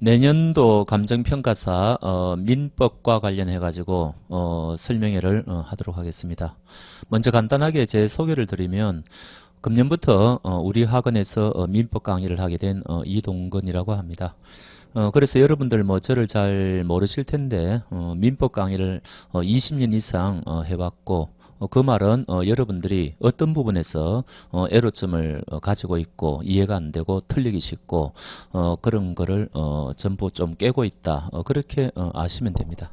내년도 감정평가사 민법과 관련해 가지고 설명회를 하도록 하겠습니다. 먼저 간단하게 제 소개를 드리면 금년부터 우리 학원에서 민법 강의를 하게 된 이동건이라고 합니다. 그래서 여러분들 뭐 저를 잘 모르실 텐데 민법 강의를 20년 이상 해왔고, 그 말은 여러분들이 어떤 부분에서 애로점을 가지고 있고 이해가 안 되고 틀리기 쉽고 그런 거를 전부 좀 깨고 있다, 그렇게 아시면 됩니다.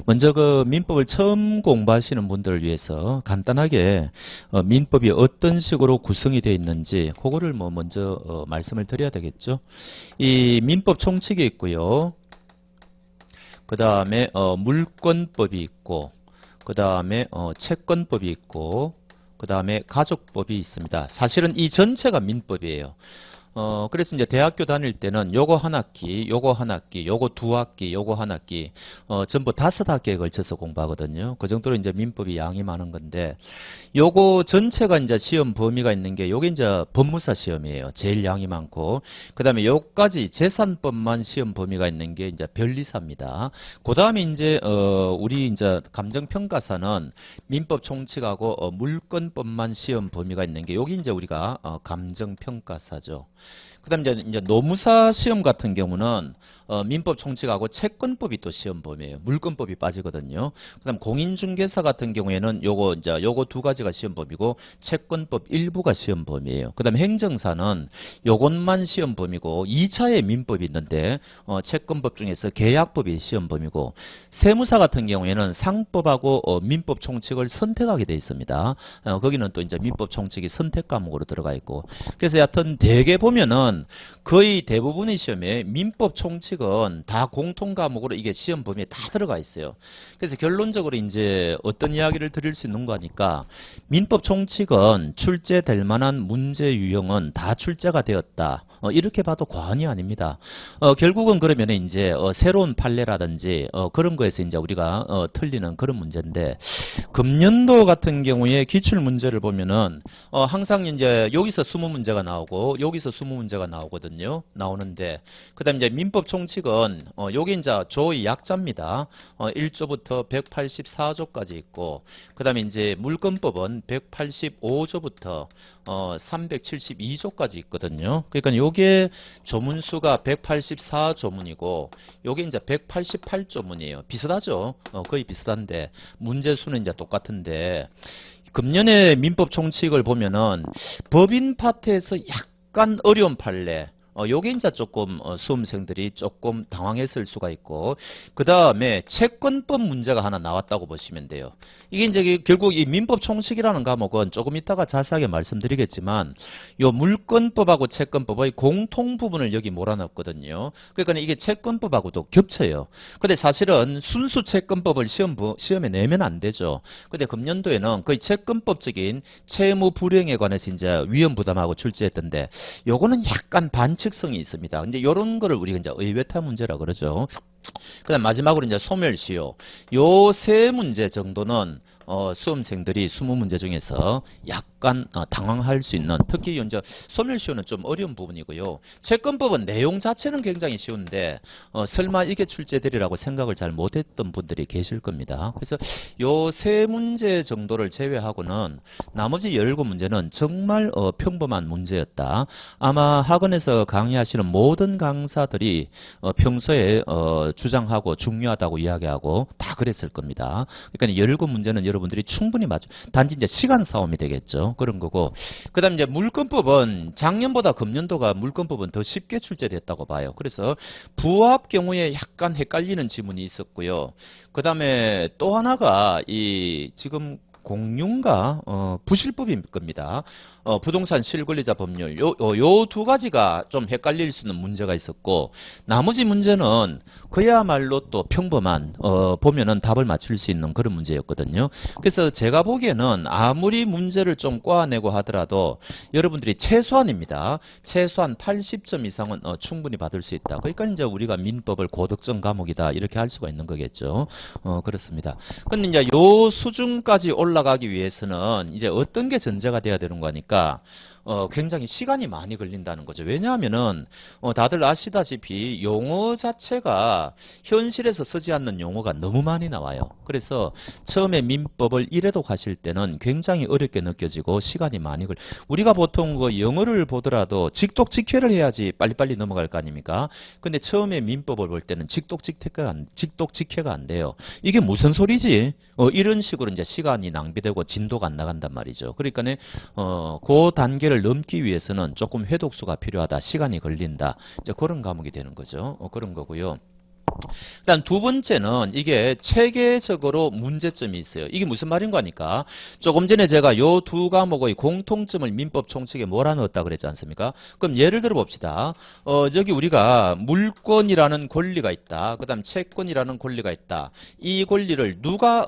먼저 그 민법을 처음 공부하시는 분들을 위해서 간단하게 민법이 어떤 식으로 구성이 되어 있는지 그거를 뭐 먼저 말씀을 드려야 되겠죠. 이 민법 총칙이 있고요. 그 다음에 물권법이 있고, 그 다음에 채권법이 있고, 그 다음에 가족법이 있습니다. 사실은 이 전체가 민법이에요. 그래서 이제 대학교 다닐 때는 요거 한 학기, 요거 한 학기, 요거 두 학기, 요거 한 학기, 전부 5학기에 걸쳐서 공부하거든요. 그 정도로 이제 민법이 양이 많은 건데, 요거 전체가 이제 시험 범위가 있는 게 요게 이제 법무사 시험이에요. 제일 양이 많고, 그 다음에 요까지 재산법만 시험 범위가 있는 게 이제 변리사입니다. 그 다음에 이제 우리 이제 감정평가사는 민법 총칙하고 물권법만 시험 범위가 있는 게 요게 이제 우리가 감정평가사죠. 그 다음에 이제 노무사 시험 같은 경우는 민법 총칙하고 채권법이 또 시험 범위예요. 물권법이 빠지거든요. 그 다음 공인중개사 같은 경우에는 요거 두 가지가 시험 범위고 채권법 일부가 시험 범위예요. 그 다음에 행정사는 요것만 시험 범위고 2차에 민법이 있는데 채권법 중에서 계약법이 시험 범위고, 세무사 같은 경우에는 상법하고 민법 총칙을 선택하게 되어 있습니다. 거기는 또 이제 민법 총칙이 선택 과목으로 들어가 있고, 그래서 여하튼 대개 보면은 거의 대부분의 시험에 민법 총칙은 다 공통 과목으로 이게 시험 범위에 다 들어가 있어요. 그래서 결론적으로 이제 어떤 이야기를 드릴 수 있는 거니까, 민법 총칙은 출제될 만한 문제 유형은 다 출제가 되었다, 이렇게 봐도 과언이 아닙니다. 결국은 그러면 이제 새로운 판례라든지 그런 거에서 이제 우리가 틀리는 그런 문제인데, 금년도 같은 경우에 기출 문제를 보면은 항상 이제 여기서 20문제가 나오고 여기서 20문제가 나오거든요. 나오는데, 그다음 이제 민법 총칙은 여기 이제 조의 약자입니다. 1조부터 184조까지 있고, 그다음에 이제 물권법은 185조부터 372조까지 있거든요. 그러니까 요게 조문수가 184조문이고 요게 이제 188조문이에요. 비슷하죠? 거의 비슷한데 문제 수는 이제 똑같은데, 금년의 민법 총칙을 보면은 법인 파트에서 약간 어려운 판례, 요게 이제 조금 수험생들이 조금 당황했을 수가 있고, 그 다음에 채권법 문제가 하나 나왔다고 보시면 돼요. 이게 이제 결국 이 민법 총칙이라는 과목은 조금 이따가 자세하게 말씀드리겠지만 요 물권법하고 채권법의 공통 부분을 여기 몰아넣었거든요. 그러니까 이게 채권법하고도 겹쳐요. 근데 사실은 순수 채권법을 시험에 내면 안 되죠. 근데 금년도에는 거의 채권법적인 채무 불이행에 관해서 이제 위험 부담하고 출제했던데, 요거는 약간 반칙성이 있습니다. 근데 요런 거를 우리가 이제 의외타 문제라 그러죠. 그다음 마지막으로 이제 소멸시효. 요 세 문제 정도는 수험생들이 20문제 중에서 약간 당황할 수 있는, 특히 이제 소멸시효는 좀 어려운 부분이고요. 채권법은 내용 자체는 굉장히 쉬운데 설마 이게 출제되리라고 생각을 잘 못했던 분들이 계실 겁니다. 그래서 요 세 문제 정도를 제외하고는 나머지 17문제는 정말 평범한 문제였다. 아마 학원에서 강의하시는 모든 강사들이 평소에 주장하고 중요하다고 이야기하고 다 그랬을 겁니다. 그러니까 17문제는 여러분들이 충분히 맞죠. 단지 이제 시간 싸움이 되겠죠. 그런 거고. 그 다음에 이제 물권법은 작년보다 금년도가 물권법은 더 쉽게 출제됐다고 봐요. 그래서 부합 경우에 약간 헷갈리는 지문이 있었고요. 그 다음에 또 하나가 이 지금 공유인가 부실법일 겁니다. 부동산 실권리자 법률, 요 두 가지가 좀 헷갈릴 수 있는 문제가 있었고, 나머지 문제는 그야말로 또 평범한 보면은 답을 맞출 수 있는 그런 문제였거든요. 그래서 제가 보기에는 아무리 문제를 좀 꼬아내고 하더라도 여러분들이 최소한입니다. 최소한 80점 이상은 충분히 받을 수 있다. 그러니까 이제 우리가 민법을 고득점 과목이다 이렇게 할 수가 있는 거겠죠. 그렇습니다. 근데 이제 요 수준까지 올라가기 위해서는 이제 어떤 게 전제가 돼야 되는 거니까, 굉장히 시간이 많이 걸린다는 거죠. 왜냐하면은 다들 아시다시피 용어 자체가 현실에서 쓰지 않는 용어가 너무 많이 나와요. 그래서 처음에 민법을 1회독 하실 때는 굉장히 어렵게 느껴지고 시간이 많이 우리가 보통 그 영어를 보더라도 직독 직회를 해야지 빨리빨리 넘어갈 거 아닙니까? 근데 처음에 민법을 볼 때는 직독 직회가 안 돼요. 이게 무슨 소리지? 이런 식으로 이제 시간이 낭비되고 진도가 안 나간단 말이죠. 그러니까 그 단계를 넘기 위해서는 조금 회독수가 필요하다. 시간이 걸린다. 이제 그런 과목이 되는 거죠. 그런 거고요. 일단 두 번째는 이게 체계적으로 문제점이 있어요. 이게 무슨 말인가 하니까 조금 전에 제가 요 두 과목의 공통점을 민법 총칙에 몰아넣었다 그랬지 않습니까? 그럼 예를 들어 봅시다. 저기 우리가 물권이라는 권리가 있다. 그 다음 채권이라는 권리가 있다. 이 권리를 누가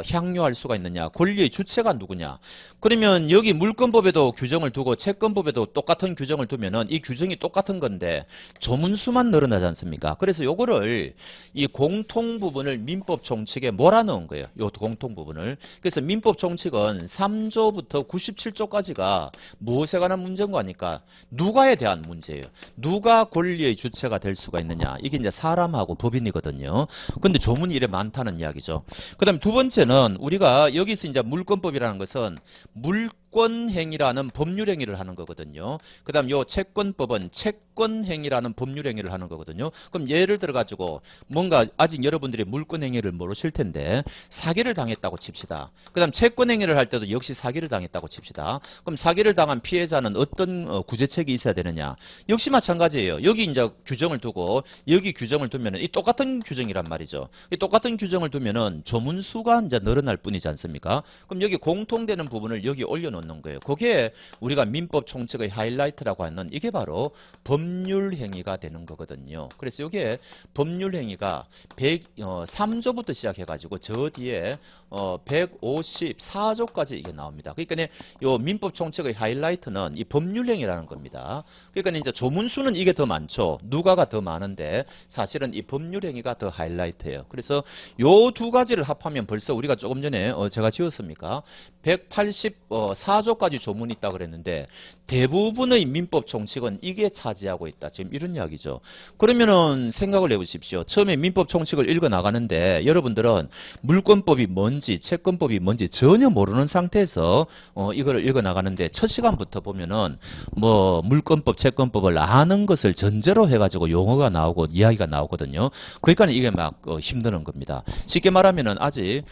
향유할 수가 있느냐? 권리의 주체가 누구냐? 그러면 여기 물권법에도 규정을 두고 채권법에도 똑같은 규정을 두면은 이 규정이 똑같은 건데 조문수만 늘어나지 않습니까? 그래서 요거를 이 공통 부분을 민법 총칙에 몰아넣은 거예요. 요 공통 부분을. 그래서 민법 총칙은 3조부터 97조까지가 무엇에 관한 문제인 거니까 누가에 대한 문제예요. 누가 권리의 주체가 될 수가 있느냐. 이게 이제 사람하고 법인이거든요. 근데 조문이 이래 많다는 이야기죠. 그다음 두 번째는 우리가 여기서 이제 물권법이라는 것은 물권행위라는 법률행위를 하는 거거든요. 그 다음 요 채권법은 채권행위라는 법률행위를 하는 거거든요. 그럼 예를 들어 가지고 뭔가 아직 여러분들이 물권행위를 모르실 텐데 사기를 당했다고 칩시다. 그 다음 채권행위를 할 때도 역시 사기를 당했다고 칩시다. 그럼 사기를 당한 피해자는 어떤 구제책이 있어야 되느냐. 역시 마찬가지예요. 여기 이제 규정을 두고 여기 규정을 두면은 이 똑같은 규정이란 말이죠. 이 똑같은 규정을 두면은 조문수가 이제 늘어날 뿐이지 않습니까? 그럼 여기 공통되는 부분을 여기 올려놓는 거예요. 그게 우리가 민법 총칙의 하이라이트라고 하는 이게 바로 법률 행위가 되는 거거든요. 그래서 이게 법률 행위가 3조부터 시작해가지고 저 뒤에 154조까지 이게 나옵니다. 그러니까 요 민법 총칙의 하이라이트는 이 법률 행위라는 겁니다. 그러니까 이제 조문수는 이게 더 많죠. 누가가 더 많은데 사실은 이 법률 행위가 더 하이라이트예요. 그래서 요 두 가지를 합하면 벌써 우리가 조금 전에 제가 지웠습니까? 184조까지 조문이 있다고 그랬는데 대부분의 민법 총칙은 이게 차지하고 있다. 지금 이런 이야기죠. 그러면은 생각을 해보십시오. 처음에 민법 총칙을 읽어 나가는데 여러분들은 물권법이 뭔지 채권법이 뭔지 전혀 모르는 상태에서 이거를 읽어 나가는데 첫 시간부터 보면은 뭐 물권법 채권법을 아는 것을 전제로 해가지고 용어가 나오고 이야기가 나오거든요. 그러니까 이게 막 힘드는 겁니다. 쉽게 말하면은 아직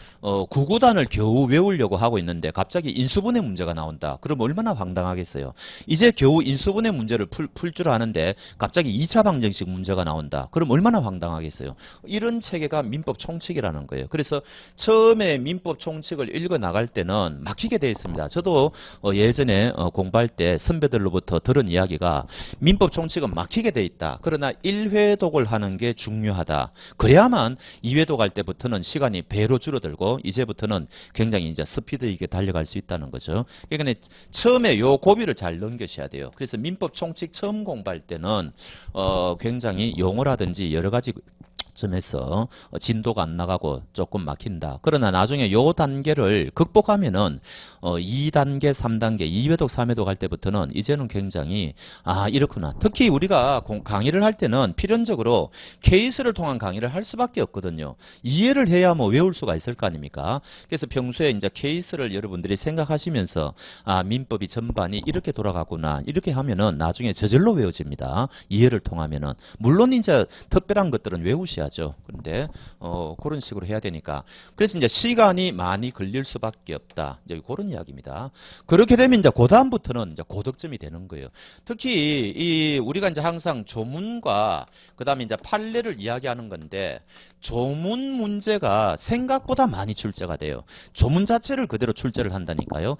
구구단을 겨우 외우려고 하고 있는데 갑자기 인수분해 문제가 나온다. 그럼 얼마나 황당하겠어요. 이제 겨우 인수분해 문제를 풀 줄 아는데 갑자기 2차 방정식 문제가 나온다. 그럼 얼마나 황당하겠어요. 이런 체계가 민법 총칙이라는 거예요. 그래서 처음에 민법 총칙을 읽어 나갈 때는 막히게 되어 있습니다. 저도 예전에 공부할 때 선배들로부터 들은 이야기가 민법 총칙은 막히게 되어 있다. 그러나 1회독을 하는 게 중요하다. 그래야만 2회독 할 때부터는 시간이 배로 줄어들고 이제부터는 굉장히 이제 스피드 있게 달려갈 수 있다는 거죠. 그러니까 처음에 요 고비를 잘 넘겨셔야 돼요. 그래서 민법 총칙 처음 공부할 때는 굉장히 용어라든지 여러 가지 점에서 진도가 안 나가고 조금 막힌다. 그러나 나중에 요 단계를 극복하면은 2단계, 3단계, 2회독, 3회독 할 때부터는 이제는 굉장히 이렇구나. 특히 우리가 강의를 할 때는 필연적으로 케이스를 통한 강의를 할 수밖에 없거든요. 이해를 해야 뭐 외울 수가 있을 거 아닙니까? 그래서 평소에 이제 케이스를 여러분들이 생각하시면서 민법이 전반이 이렇게 돌아가구나. 이렇게 하면은 나중에 저절로 외워집니다. 이해를 통하면은. 물론 이제 특별한 것들은 외우셔야죠. 그런데 그런 식으로 해야 되니까. 그래서 이제 시간이 많이 걸릴 수밖에 없다. 이제 그런 이야기입니다. 그렇게 되면 이제 그다음부터는 이제 고득점이 되는 거예요. 특히 우리가 이제 항상 조문과 그다음에 이제 판례를 이야기하는 건데 조문 문제가 생각보다 많이 출제가 돼요. 조문 자체를 그대로 출제를 한다니까요.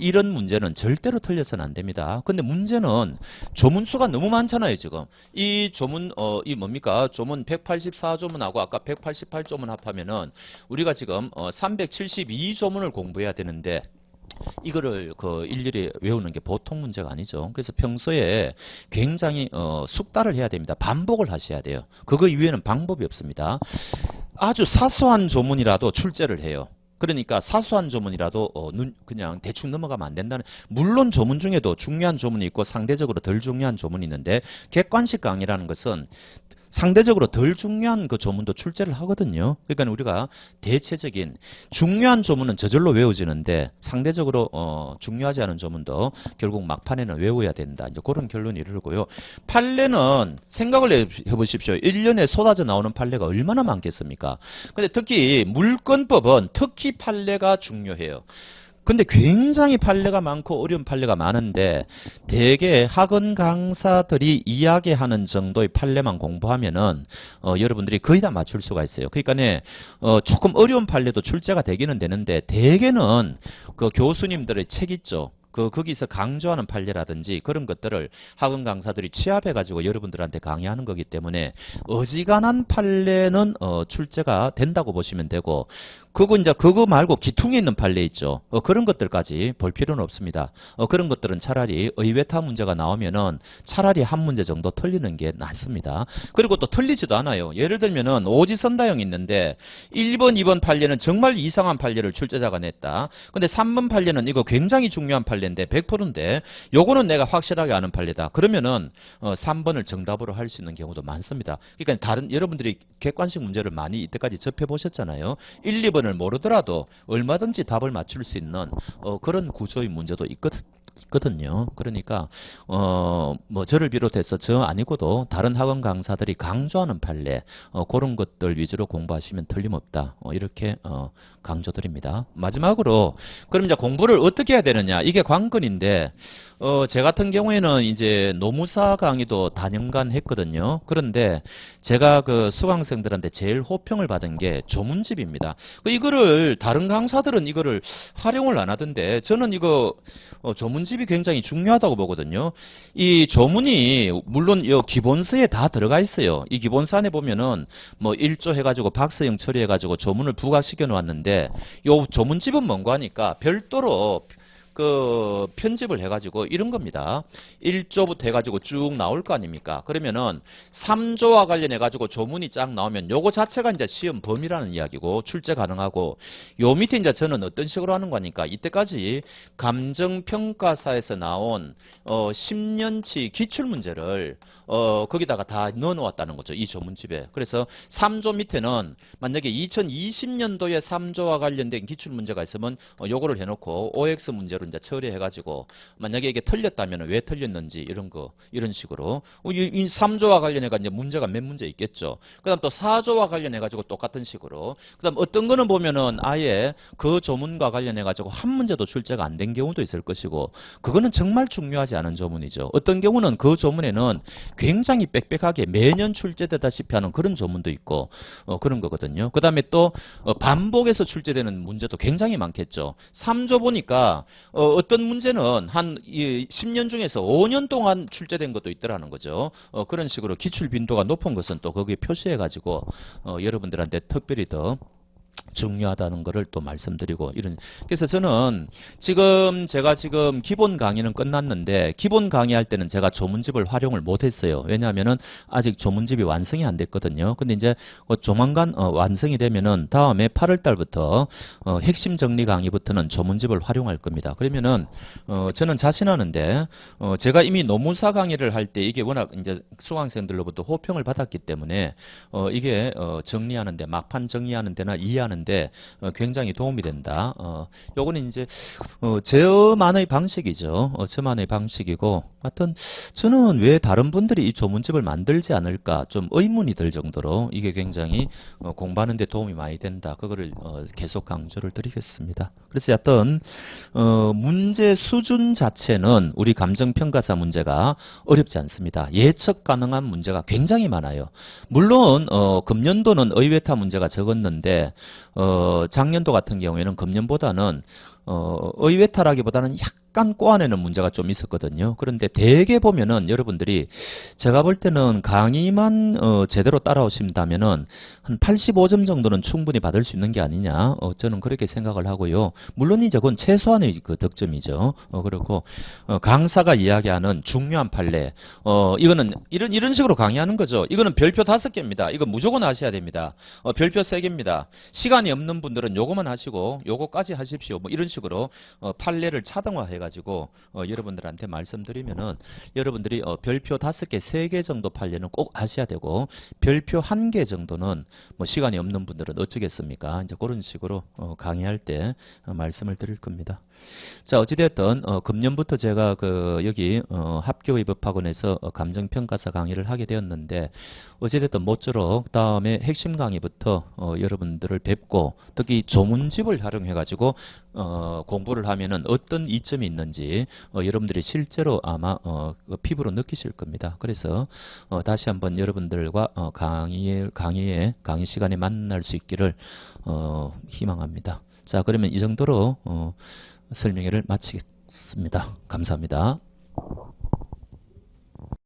이런 문제는 절대로 틀려서는 안 됩니다. 근데 문제는 조문수가 너무 많잖아요, 지금. 이 조문 이 뭡니까? 조문 184조문하고 아까 188조문 합하면은 우리가 지금 372조문을 공부해야 되는데 이거를 일일이 외우는 게 보통 문제가 아니죠. 그래서 평소에 굉장히 숙달을 해야 됩니다. 반복을 하셔야 돼요. 그거 이외에는 방법이 없습니다. 아주 사소한 조문이라도 출제를 해요. 그러니까 사소한 조문이라도 그냥 대충 넘어가면 안 된다는. 물론 조문 중에도 중요한 조문이 있고 상대적으로 덜 중요한 조문이 있는데 객관식 강의라는 것은 상대적으로 덜 중요한 그 조문도 출제를 하거든요. 그러니까 우리가 대체적인 중요한 조문은 저절로 외워지는데 상대적으로 중요하지 않은 조문도 결국 막판에는 외워야 된다. 이제 그런 결론이 이르고요. 판례는 생각을 해보십시오. 1년에 쏟아져 나오는 판례가 얼마나 많겠습니까? 근데 특히 물권법은 특히 판례가 중요해요. 근데 굉장히 판례가 많고 어려운 판례가 많은데 대개 학원 강사들이 이야기하는 정도의 판례만 공부하면은 여러분들이 거의 다 맞출 수가 있어요. 그러니까 조금 어려운 판례도 출제가 되기는 되는데 대개는 그 교수님들의 책 있죠. 거기서 강조하는 판례라든지 그런 것들을 학원 강사들이 취합해가지고 여러분들한테 강의하는 거기 때문에 어지간한 판례는 출제가 된다고 보시면 되고, 그거 말고 기퉁에 있는 판례 있죠. 그런 것들까지 볼 필요는 없습니다. 그런 것들은 차라리 의외타 문제가 나오면은 차라리 한 문제 정도 틀리는 게 낫습니다. 그리고 또 틀리지도 않아요. 예를 들면은 오지선다형이 있는데 1번, 2번 판례는 정말 이상한 판례를 출제자가 냈다. 근데 3번 판례는 이거 굉장히 중요한 판례인데 100%인데 요거는 내가 확실하게 아는 판례다. 그러면은 3번을 정답으로 할 수 있는 경우도 많습니다. 그러니까 여러분들이 객관식 문제를 많이 이때까지 접해 보셨잖아요. 1, 2번을 모르더라도 얼마든지 답을 맞출 수 있는 그런 구조의 문제도 있거든요. 그러니까 뭐 저를 비롯해서 저 아니고도 다른 학원 강사들이 강조하는 판례 그런 것들 위주로 공부하시면 틀림없다. 이렇게 강조드립니다. 마지막으로 그럼 이제 공부를 어떻게 해야 되느냐, 이게 관건인데 제 같은 경우에는 이제 노무사 강의도 단연간 했거든요. 그런데 제가 그 수강생들한테 제일 호평을 받은 게 조문집입니다. 이거를 다른 강사들은 이거를 활용을 안 하던데 저는 이거 조문집이 굉장히 중요하다고 보거든요. 이 조문이 물론 이 기본서에 다 들어가 있어요. 이 기본서 안에 보면은 뭐 1조 해가지고 박스형 처리해가지고 조문을 부각시켜 놓았는데 요 조문집은 뭔가 하니까 별도로 그 편집을 해가지고 이런 겁니다. 1조부터 해가지고 쭉 나올 거 아닙니까? 그러면은 3조와 관련해가지고 조문이 쫙 나오면 요거 자체가 이제 시험 범위라는 이야기고 출제 가능하고, 요 밑에 이제 저는 어떤 식으로 하는 거니까 이때까지 감정평가사에서 나온 10년치 기출문제를 거기다가 다 넣어 놓았다는 거죠. 이 조문집에. 그래서 3조 밑에는 만약에 2020년도에 3조와 관련된 기출문제가 있으면 요거를 해놓고 OX 문제로 이제 처리해가지고 만약에 이게 틀렸다면 왜 틀렸는지 이런 식으로 이 3조와 관련해가 이제 문제가 몇 문제 있겠죠. 그다음 또 4조와 관련해가지고 똑같은 식으로. 그다음 어떤 거는 보면은 아예 그 조문과 관련해가지고 한 문제도 출제가 안 된 경우도 있을 것이고, 그거는 정말 중요하지 않은 조문이죠. 어떤 경우는 그 조문에는 굉장히 빽빽하게 매년 출제되다시피 하는 그런 조문도 있고 그런 거거든요. 그다음에 또 반복해서 출제되는 문제도 굉장히 많겠죠. 3조 보니까 어떤 문제는 한 10년 중에서 5년 동안 출제된 것도 있더라는 거죠. 그런 식으로 기출 빈도가 높은 것은 또 거기에 표시해가지고 여러분들한테 특별히 더 중요하다는 것을 또 말씀드리고 그래서 저는 제가 지금 기본 강의는 끝났는데 기본 강의할 때는 제가 조문집을 활용을 못했어요. 왜냐하면은 아직 조문집이 완성이 안 됐거든요. 근데 이제 조만간 완성이 되면은 다음에 8월 달부터 핵심 정리 강의부터는 조문집을 활용할 겁니다. 그러면은 저는 자신하는데 제가 이미 노무사 강의를 할 때 이게 워낙 이제 수강생들로부터 호평을 받았기 때문에 이게 정리하는데 막판 정리하는 데나 이해하는데 굉장히 도움이 된다. 요거는 이제 저만의 방식이죠. 저만의 방식이고, 하여튼 저는 왜 다른 분들이 이 조문집을 만들지 않을까 좀 의문이 들 정도로 이게 굉장히 공부하는 데 도움이 많이 된다. 그거를 계속 강조를 드리겠습니다. 그래서 하여튼 문제 수준 자체는 우리 감정평가사 문제가 어렵지 않습니다. 예측 가능한 문제가 굉장히 많아요. 물론 금년도는 의외타 문제가 적었는데 작년도 같은 경우에는 금년보다는 의외타라기보다는 약간 꼬아내는 문제가 좀 있었거든요. 그런데 대개 보면은 여러분들이 제가 볼 때는 강의만 제대로 따라오신다면은 한 85점 정도는 충분히 받을 수 있는 게 아니냐. 저는 그렇게 생각을 하고요. 물론 이제 그건 최소한의 그 득점이죠. 그렇고 강사가 이야기하는 중요한 판례. 이거는 이런 식으로 강의하는 거죠. 이거는 별표 5개입니다. 이거 무조건 하셔야 됩니다. 별표 3개입니다. 시간이 없는 분들은 요거만 하시고 요거까지 하십시오. 뭐 이런 식으로 판례를 차등화해 가지고 여러분들한테 말씀드리면은 여러분들이 별표 5개, 3개 정도 판례는 꼭 하셔야 되고 별표 1개 정도는 뭐 시간이 없는 분들은 어쩌겠습니까? 이제 그런 식으로 강의할 때 말씀을 드릴 겁니다. 자, 어찌됐든 금년부터 제가 여기 합격의법학원에서 감정평가사 강의를 하게 되었는데 어찌됐든 모쪼록 다음에 핵심 강의부터 여러분들을 뵙고 특히 조문집을 활용해 가지고 공부를 하면은 어떤 이점이 있는지 여러분들이 실제로 아마 피부로 느끼실 겁니다. 그래서 다시 한번 여러분들과 강의 시간에 만날 수 있기를 희망합니다. 자, 그러면 이 정도로 설명회를 마치겠습니다. 감사합니다.